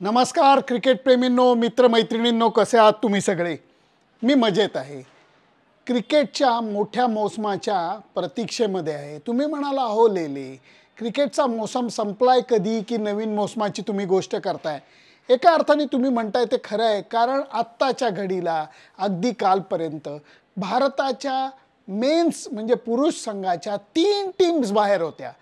नमस्कार क्रिकेट प्रेमींनो, मित्रमैत्रिणींनो, कसे आहात तुम्ही सगळे? मी मजेत आहे. क्रिकेटच्या मोठ्या मोसमाच्या प्रतीक्षेमध्ये आहे. तुम्ही म्हणाला हो लेले, क्रिकेटचा मोसम संपलाय कधी की नवीन मोसमाची तुम्ही गोष्ट करताय? एका अर्थाने तुम्ही म्हणताय ते खरं आहे, कारण आत्ताच्या घडीला अगदी कालपर्यंत भारताच्या मेन्स म्हणजे पुरुष संघाच्या 3 टीम्स बाहेर होत्या.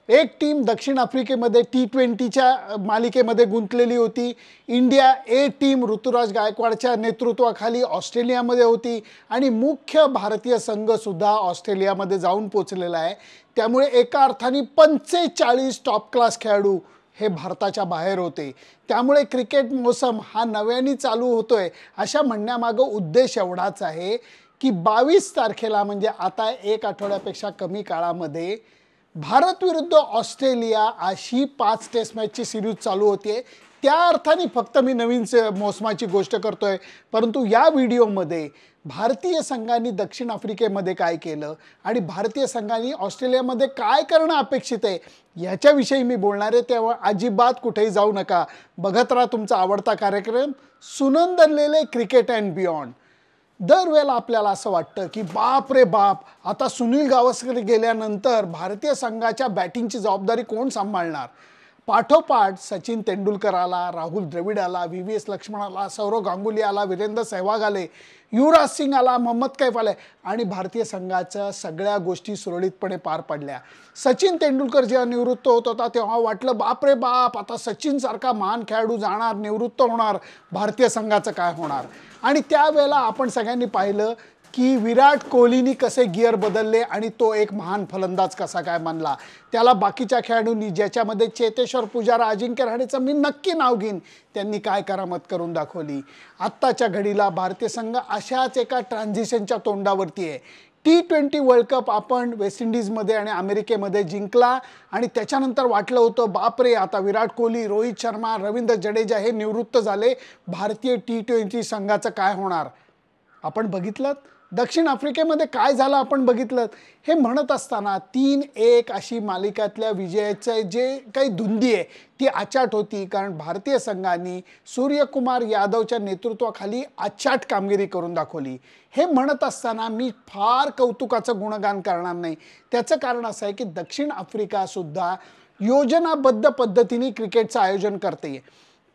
एक टीम दक्षिण आफ्रिकेमध्ये T20च्या मालिकेमध्ये गुंतलेली होती. इंडिया ए टीम ऋतुराज गायकवाडच्या नेतृत्वाखाली ऑस्ट्रेलियामध्ये होती आणि मुख्य भारतीय संघसुद्धा ऑस्ट्रेलियामध्ये जाऊन पोचलेला आहे. त्यामुळे एका अर्थाने 45 टॉप क्लास खेळाडू हे भारताच्या बाहेर होते. त्यामुळे क्रिकेट मोसम हा नव्याने चालू होतोय अशा म्हणण्यामागं उद्देश एवढाच आहे की 22 तारखेला म्हणजे आता एक आठवड्यापेक्षा कमी काळामध्ये भारत विरुद्ध ऑस्ट्रेलिया अशी 5 टेस्ट मॅचची सिरीज चालू होते. त्या अर्थाने फक्त मी नवीन मोसमाची गोष्ट करतोय, परंतु या व्हिडिओमध्ये भारतीय संघाने दक्षिण आफ्रिकेमध्ये काय केलं आणि भारतीय संघाने ऑस्ट्रेलियामध्ये काय करणं अपेक्षित आहे याच्याविषयी मी बोलणार आहे. तेव्हा अजिबात कुठेही जाऊ नका. बघत राहा तुमचा आवडता कार्यक्रम सुनंदनलेले क्रिकेट अँड बियॉन्ड. दरवेळेला आपल्याला असं वाटतं की बाप रे बाप, आता सुनील गावस्कर गेल्यानंतर भारतीय संघाच्या बॅटिंगची जबाबदारी कोण सांभाळणार? पाठोपाठ सचिन तेंडुलकर आला, राहुल द्रविड आला, VVS लक्ष्मण आला, सौरव गांगुली आला, वीरेंद्र सहवाग आले, युवराज सिंग आला, मोहम्मद कैफ आले आणि भारतीय संघाच्या सगळ्या गोष्टी सुरळीतपणे पार पडल्या. सचिन तेंडुलकर जेव्हा निवृत्त होत होता तेव्हा वाटलं बाप रे बाप, आता सचिनसारखा महान खेळाडू जाणार, निवृत्त होणार, भारतीय संघाचं काय होणार? आणि त्यावेळेला आपण सगळ्यांनी पाहिलं की विराट कोहलीनी कसे गिअर बदलले आणि तो एक महान फलंदाज कसा काय बनला. त्याला बाकीच्या खेळाडूंनी, ज्याच्यामध्ये चेतेश्वर पुजारा, अजिंक्य रहाणेचं मी नक्की नाव घेईन, त्यांनी काय करामत करून दाखवली. आत्ताच्या घडीला भारतीय संघ अशाच एका ट्रान्झिशनच्या तोंडावरती आहे. T20 वर्ल्ड कप आपण वेस्ट इंडिजमध्ये आणि अमेरिकेमध्ये जिंकला आणि त्याच्यानंतर वाटलं होतं बापरे, आता विराट कोहली, रोहित शर्मा, रवींद्र जडेजा हे निवृत्त झाले, भारतीय T20 संघाचं काय होणार? आपण बघितलं दक्षिण आफ्रिकेमध्ये काय झालं, आपण बघितलं. हे म्हणत असताना 3-1 अशी मालिकातल्या विजयाचे जे काही धुंदी आहे ती अचाट होती, कारण भारतीय संघाने सूर्यकुमार यादवच्या नेतृत्वाखाली अचाट कामगिरी करून दाखवली. हे म्हणत असताना मी फार कौतुकाचं गुणगान करणार नाही. त्याचं कारण असं आहे की दक्षिण आफ्रिकासुद्धा योजनाबद्ध पद्धतीने क्रिकेटचं आयोजन करते.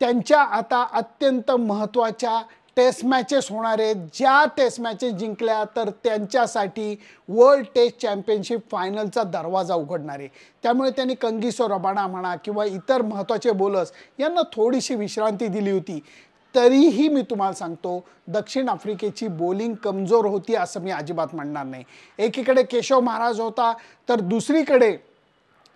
त्यांच्या आता अत्यंत महत्त्वाच्या टेस्ट मॅचेस होणार आहेत. ज्या टेस्ट मॅचेस जिंकल्या तर त्यांच्यासाठी वर्ल्ड टेस्ट चॅम्पियनशिप फायनलचा दरवाजा उघडणार आहे. त्यामुळे त्यांनी कंगिसो रबाडा म्हणा किंवा इतर महत्त्वाचे बॉलर्स यांना थोडीशी विश्रांती दिली होती. तरीही मी तुम्हाला सांगतो, दक्षिण आफ्रिकेची बॉलिंग कमजोर होती असं मी अजिबात म्हणणार नाही. एकीकडे केशव महाराज होता तर दुसरीकडे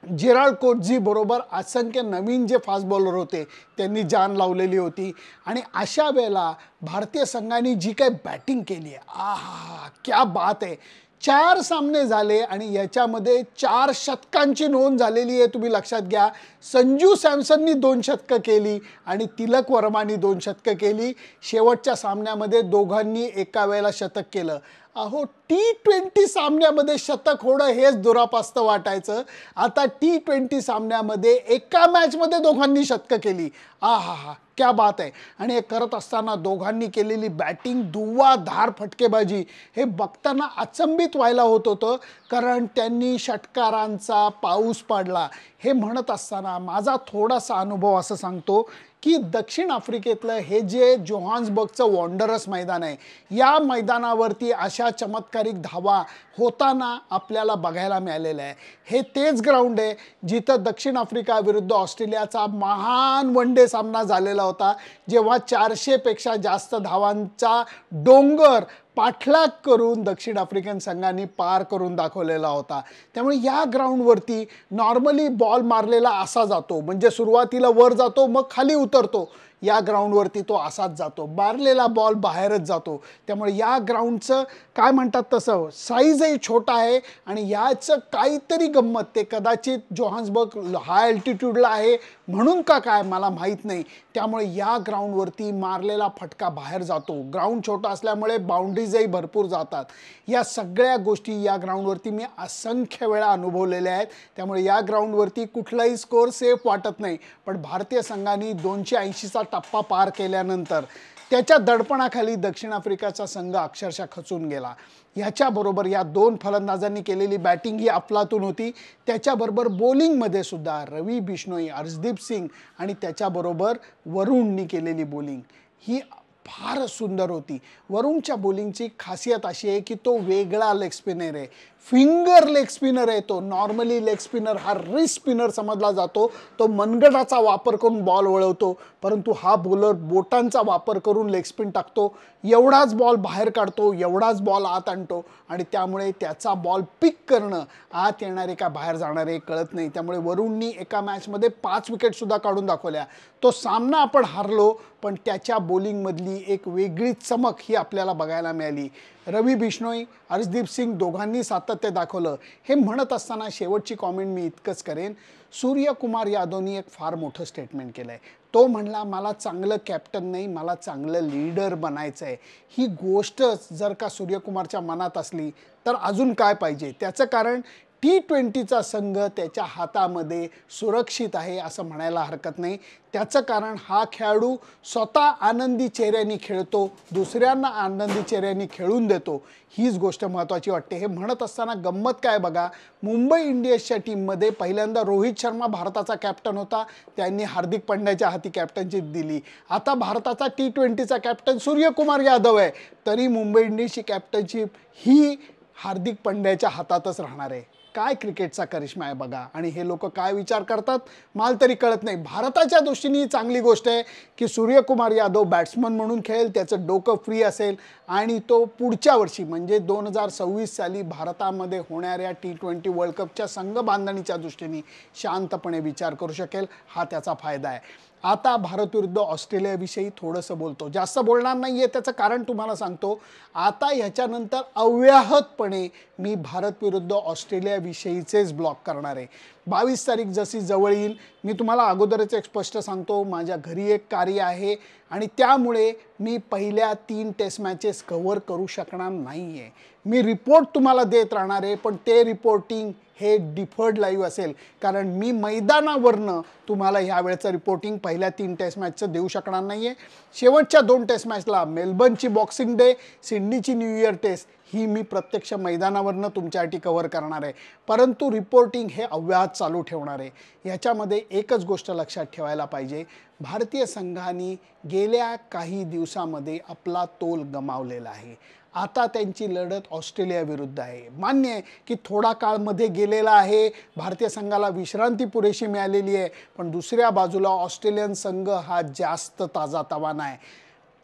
जेराल्ड कोटझी बरोबर असंख्य नवीन जे फास्ट बॉलर होते त्यांनी जान लावलेली होती. आणि अशा वेळेला भारतीय संघाने जी काही बॅटिंग केली आहे, आहा क्या बात आहे. 4 सामने झाले आणि याच्यामध्ये 4 शतकांची नोंद झालेली आहे. तुम्ही लक्षात घ्या, संजू सॅमसननी 2 शतकं केली आणि तिलक वर्मानी 2 शतकं केली. शेवटच्या सामन्यामध्ये दोघांनी एका वेळेला शतक केलं. अहो, T20 सामन्यामध्ये शतक होणं हेच दुरापास्त वाटायचं. आता T20 सामन्यामध्ये एका मॅचमध्ये दोघांनी शतकं केली. आहा क्या बात आहे. आणि हे करत असताना दोघांनी केलेली बॅटिंग, धुव्वाधार फटकेबाजी, हे बघताना अचंबित व्हायला होत होतं, कारण त्यांनी षटकारांचा पाऊस पाडला. हे म्हणत असताना माझा थोडासा अनुभव असं सांगतो की दक्षिण आफ्रिकेतलं हे जे जोहान्सबर्गचं वॉन्डरर्स मैदान आहे, या मैदानावरती अशा चमत्कारिक धावा होताना आपल्याला बघायला मिळालेलं आहे. हे तेच ग्राउंड आहे जिथं दक्षिण आफ्रिका विरुद्ध ऑस्ट्रेलियाचा महान वन डे सामना झालेला होता, जेव्हा 400 पेक्षा जास्त धावांचा डोंगर पाठलाग करून दक्षिण आफ्रिकन संघाने पार करून दाखवलेला होता. त्यामुळे या ग्राउंडवरती नॉर्मली बॉल मारलेला असा जातो, म्हणजे सुरुवातीला वर जातो मग खाली उतरतो. या ग्राउंडवरती तो असाच जातो, मारलेला बॉल बाहेरच जातो. त्यामुळे या ग्राउंडचं काय म्हणतात तसं साईजही छोटा आहे आणि याचं काहीतरी गंमत, ते कदाचित जोहान्सबर्ग हाय अल्टिट्यूडला आहे म्हणून का काय मला माहीत नाही. त्यामुळे या ग्राउंडवरती मारलेला फटका बाहेर जातो. ग्राउंड छोटा असल्यामुळे बाउंड्रीजही भरपूर जातात. या सगळ्या गोष्टी या ग्राउंडवरती मी असंख्य वेळा अनुभवलेल्या आहेत. त्यामुळे या ग्राउंडवरती कुठलाही स्कोअर सेफ वाटत नाही. पण भारतीय संघाने 280चा टप्पा पार केल्यानंतर त्याच्या दडपणाखाली दक्षिण आफ्रिकाचा संघ अक्षरशः खचून गेला. ह्याच्याबरोबर या दोन फलंदाजांनी केलेली बॅटिंग ही अफलातून होती. त्याच्याबरोबर बॉलिंगमध्ये सुद्धा रवी बिश्नोई, अर्शदीप सिंग आणि त्याच्याबरोबर वरुणनी केलेली बॉलिंग ही फार सुंदर होती. वरुणच्या बॉलिंगची खासियत अशी आहे की तो वेगळा लेग स्पिनर आहे, फिंगर लेग स्पिनर आहे. तो नॉर्मली लेग स्पिनर हा रिस्ट स्पिनर समजला जातो, तो मनगटाचा वापर करून बॉल वळवतो, परंतु हा बॉलर बोटांचा वापर करून लेग स्पिन टाकतो. एवढाच बॉल बाहेर काढतो, एवढाच बॉल आत आणतो आणि त्यामुळे त्याचा बॉल पिक करणं आत येणारे का बाहेर जाणारे कळत नाही. त्यामुळे वरुणनी एका मॅचमध्ये 5 विकेटसुद्धा काढून दाखवल्या. तो सामना आपण हारलो, पण त्याच्या बॉलिंगमधली एक वेगळी चमक ही आपल्याला बघायला मिळाली. रवी बिश्नोई, अर्शदीप सिंग दोघांनी सातत्य दाखवलं. हे म्हणत असताना शेवटची कॉमेंट मी इतकंच करेन, सूर्यकुमार यादवनी एक फार मोठं स्टेटमेंट केलं आहे. तो म्हणला मला चांगलं कॅप्टन नाही, मला चांगलं लीडर बनायचं आहे. ही गोष्ट जर का सूर्यकुमारच्या मनात असली तर अजून काय पाहिजे. त्याचं कारण T20चा संघ त्याच्या हातामध्ये सुरक्षित आहे असं म्हणायला हरकत नाही. त्याचं कारण हा खेळाडू स्वतः आनंदी चेहऱ्याने खेळतो, दुसऱ्यांना आनंदी चेहऱ्याने खेळून देतो. हीच गोष्ट महत्त्वाची वाटते. हे म्हणत असताना गंमत काय बघा, मुंबई इंडियन्सच्या टीममध्ये पहिल्यांदा रोहित शर्मा भारताचा कॅप्टन होता, त्यांनी हार्दिक पंड्याच्या हाती कॅप्टनशिप दिली. आता भारताचा T20चा कॅप्टन सूर्यकुमार यादव आहे, तरी मुंबई इंडियन्सची कॅप्टनशिप ही हार्दिक पंड्याच्या हातातच राहणार आहे. काय क्रिकेटचा करिश्मा आहे बघा. आणि हे लोक काय विचार करतात मला तरी कळत नाही. भारताच्या दृष्टीने ही चांगली गोष्ट आहे की सूर्यकुमार यादव बॅट्समन म्हणून खेळेल, त्याचं डोकं फ्री असेल आणि तो पुढच्या वर्षी म्हणजे 2026 साली भारतामध्ये होणाऱ्या T20 वर्ल्ड कपच्या संघ बांधणीच्या दृष्टीने शांतपणे विचार करू शकेल. हा त्याचा फायदा आहे. आता भारत विरुद्ध ऑस्ट्रेलियाविषयी थोडंसं बोलतो, जास्त बोलणार नाही आहे. त्याचं कारण तुम्हाला सांगतो. आता ह्याच्यानंतर अव्याहतपणे मी भारत विरुद्ध ऑस्ट्रेलियाविषयीचेच ब्लॉग करणार आहे. 22 तारीख जशी जवळ येईल, मी तुम्हाला अगोदरच एक स्पष्ट सांगतो, माझ्या घरी एक कार्य आहे आणि त्यामुळे मी पहिल्या 3 टेस्ट मॅचेस कव्हर करू शकणार नाही आहे. मी रिपोर्ट तुम्हाला देत राहणार आहे, पण ते रिपोर्टिंग हे डिफर्ड लाईव्ह असेल, कारण मी मैदानावरनं तुम्हाला ह्यावेळचं रिपोर्टिंग पहिल्या 3 टेस्ट मॅचचं देऊ शकणार नाही आहे. शेवटच्या 2 टेस्ट मॅचला मेलबर्नची बॉक्सिंग डे, सिडनीची न्यू इयर टेस्ट ही मी प्रत्यक्ष मैदानावरनं तुमच्यासाठी कव्हर करणार आहे, परंतु रिपोर्टिंग हे अव्याहत चालू ठेवणार आहे. याच्यामध्ये एकच गोष्ट लक्षात ठेवायला पाहिजे, भारतीय संघाने गेल्या काही दिवसामध्ये आपला तोल गमावलेला आहे. आता त्यांची लढत ऑस्ट्रेलिया विरुद्ध आहे. मान्य आहे की थोडा काळ मध्ये गेलेला आहे, भारतीय संघाला विश्रांती पुरेशी मिळालेली आहे, पण दुसऱ्या बाजूला ऑस्ट्रेलियन संघ हा जास्त ताजातवाना आहे.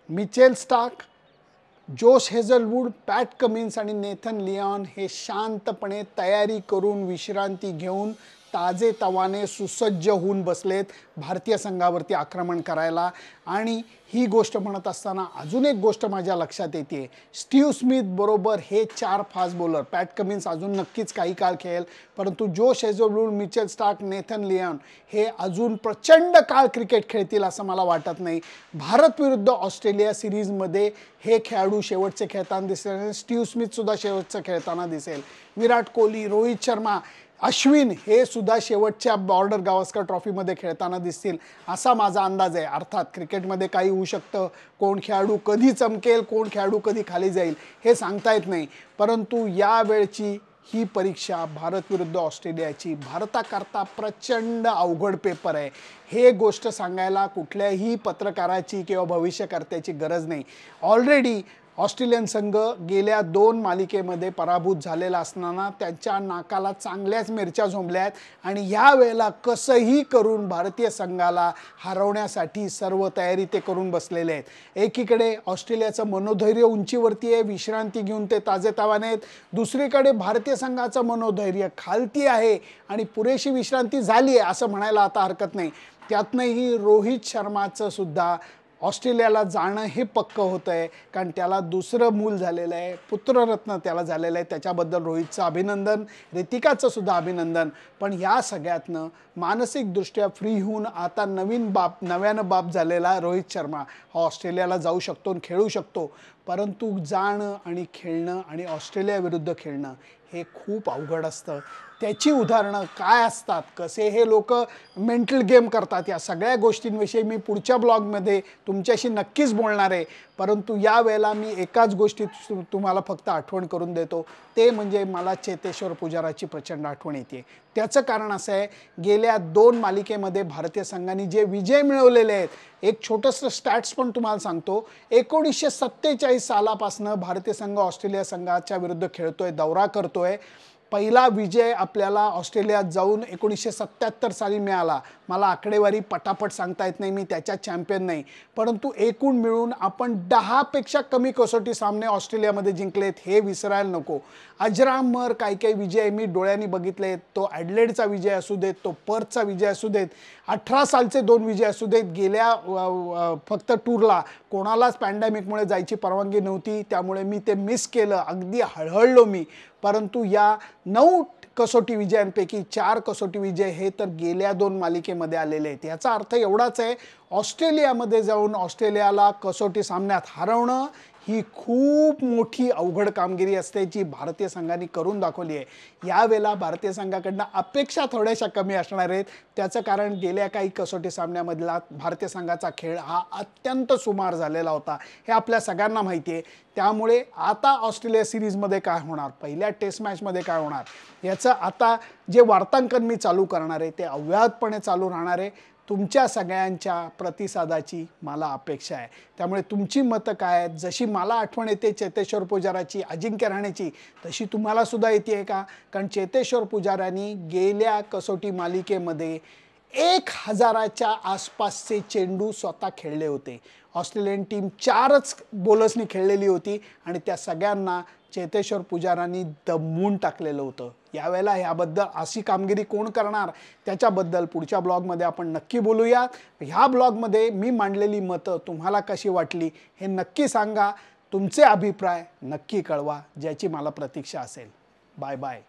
मिचेल स्टार्क, जोश हेझलवूड, पॅट कमिन्स आणि नेथन लिओन हे शांतपणे तयारी करून विश्रांती घेऊन ताजेतवाने सुसज्ज होऊन बसलेत भारतीय संघावरती आक्रमण करायला. आणि ही गोष्ट म्हणत असताना अजून एक गोष्ट माझ्या लक्षात येते, स्टीव्ह स्मिथ बरोबर हे 4 फास्ट बॉलर, पॅट कमिन्स अजून नक्कीच काही काळ खेळेल, परंतु Josh Hazlewood, Mitchell Starc, Nathan Lyon हे अजून प्रचंड काळ क्रिकेट खेळतील असं मला वाटत नाही. भारत विरुद्ध ऑस्ट्रेलिया सिरीजमध्ये हे खेळाडू शेवटचे खेळताना दिसेल आणि स्टीव्ह स्मिथसुद्धा शेवटचं खेळताना दिसेल. विराट कोहली, रोहित शर्मा, अश्विन हे सुद्धा शेवटच्या बॉर्डर गावस्कर ट्रॉफीमध्ये खेळताना दिसतील असा माझा अंदाज आहे. अर्थात क्रिकेटमध्ये काही होऊ शकतं, कोण खेळाडू कधी चमकेल, कोण खेळाडू कधी खाली जाईल हे सांगता येत नाही, परंतु यावेळची ही परीक्षा भारत विरुद्ध ऑस्ट्रेलियाची भारताकरता प्रचंड अवघड पेपर आहे. हे गोष्ट सांगायला कुठल्याही पत्रकाराची किंवा भविष्यकर्त्याची गरज नाही. ऑलरेडी ऑस्ट्रेलियन संघ गेल्या 2 मालिकेमध्ये पराभूत झालेला असताना त्यांच्या नाकाला चांगल्याच मिरच्या झोंबल्या आहेत आणि ह्या वेळेला कसंही करून भारतीय संघाला हरवण्यासाठी सर्व तयारी ते करून बसलेले आहेत। एकीकडे ऑस्ट्रेलियाचं मनोधैर्य उंचीवरती आहे, विश्रांती घेऊन ते ताजेतवाने आहेत। दुसरीकडे भारतीय संघाचं मनोधैर्य खालती आहे आणि पुरेशी विश्रांती झाली आहे असं म्हणायला आता हरकत नाही। त्यातनंही रोहित शर्माचं सुद्धा ऑस्ट्रेलियाला जाणं हे पक्क होतं आहे, कारण त्याला दुसरं मूल झालेलं आहे, पुत्ररत्न त्याला झालेलं आहे। त्याच्याबद्दल रोहितचं अभिनंदन, ऋतिकाचं सुद्धा अभिनंदन। पण या सगळ्यातनं मानसिकदृष्ट्या फ्री होऊन आता नव्यानं बाप झालेला रोहित शर्मा हा ऑस्ट्रेलियाला जाऊ शकतो आणि खेळू शकतो, परंतु जाणं आणि खेळणं आणि ऑस्ट्रेलियाविरुद्ध खेळणं हे खूप अवघड असतं। त्याची उदाहरणं काय असतात, कसे हे लोक मेंटल गेम करतात, या सगळ्या गोष्टींविषयी मी पुढच्या ब्लॉगमध्ये तुमच्याशी नक्कीच बोलणार आहे। परंतु या वेळेला मी एकाच गोष्टी तुम्हाला फक्त आठवण करून देतो, ते म्हणजे मला चेतेश्वर पुजाराची प्रचंड आठवण येते। त्याचं कारण असं आहे, गेल्या 2 मालिकेमध्ये भारतीय संघाने जे विजय मिळवलेले आहेत, एक छोटंसं स्टॅट्स पण तुम्हाला सांगतो। 1947 सालापासून भारतीय संघ ऑस्ट्रेलिया संघाच्या विरुद्ध खेळतोय, दौरा करतोय। पहिला विजय आपल्याला ऑस्ट्रेलियात जाऊन 1977 साली मिळाला। मला आकडेवारी पटापट सांगता येत नाही, मी त्याच्या चॅम्पियन नाही, परंतु एकूण मिळून आपण 10 पेक्षा कमी कसोटी सामने ऑस्ट्रेलियामध्ये जिंकलेत, हे विसरायला नको। अजरामर काही विजय मी डोळ्यांनी बघितले, तो ॲडलेडचा विजय असू देत, तो पर्थचा विजय असू देत, 18 सालचे 2 विजय असू देत। गेल्या फक्त टूरला कोणालाच पॅन्डेमिकमुळे जायची परवानगी नव्हती, त्यामुळे मी ते मिस केलं, अगदी हळहळलो मी। परंतु या 9 कसोटी विजयांपैकी 4 कसोटी विजय हे तर गेल्या 2 मालिकेमध्ये आलेले आहेत। याचा अर्थ एवढाच आहे, ऑस्ट्रेलियामध्ये जाऊन ऑस्ट्रेलियाला कसोटी सामन्यात हरवणं ही खूप मोठी अवघड कामगिरी असते, जी भारतीय संघाने करून दाखवली आहे। यावेळेला भारतीय संघाकडनं अपेक्षा थोड्याशा कमी असणार आहेत। त्याचं कारण गेल्या काही कसोटी सामन्यामधला भारतीय संघाचा खेळ हा अत्यंत सुमार झालेला होता, हे आपल्या सगळ्यांना माहिती आहे। त्यामुळे आता ऑस्ट्रेलिया सिरीजमध्ये काय होणार, पहिल्या टेस्ट मॅचमध्ये काय होणार, याचं आता जे वार्तांकन मी चालू करणार आहे ते अव्याहतपणे चालू राहणार आहे। तुमच्या सगळ्यांच्या प्रतिसादाची मला अपेक्षा आहे, त्यामुळे तुमची मतं काय आहेत, जशी मला आठवण येते चेतेश्वर पुजाराची, अजिंक्य रहाणेची, तशी तुम्हाला सुद्धा येते आहे का? कारण चेतेश्वर पुजारांनी गेल्या कसोटी मालिकेमध्ये 1000च्या आसपासचे चेंडू स्वतः खेळले होते। ऑस्ट्रेलियन टीम 4च बॉलर्सनी खेळलेली होती आणि त्या सगळ्यांना चेतेश्वर पुजारांनी दमवून टाकलेलं होतं। यावेळेला ह्याबद्दल अशी कामगिरी कोण करणार, त्याच्याबद्दल पुढच्या ब्लॉगमध्ये आपण नक्की बोलूया। ह्या ब्लॉगमध्ये मी मांडलेली मतं तुम्हाला कशी वाटली हे नक्की सांगा, तुमचे अभिप्राय नक्की कळवा, ज्याची मला प्रतीक्षा असेल। Bye bye.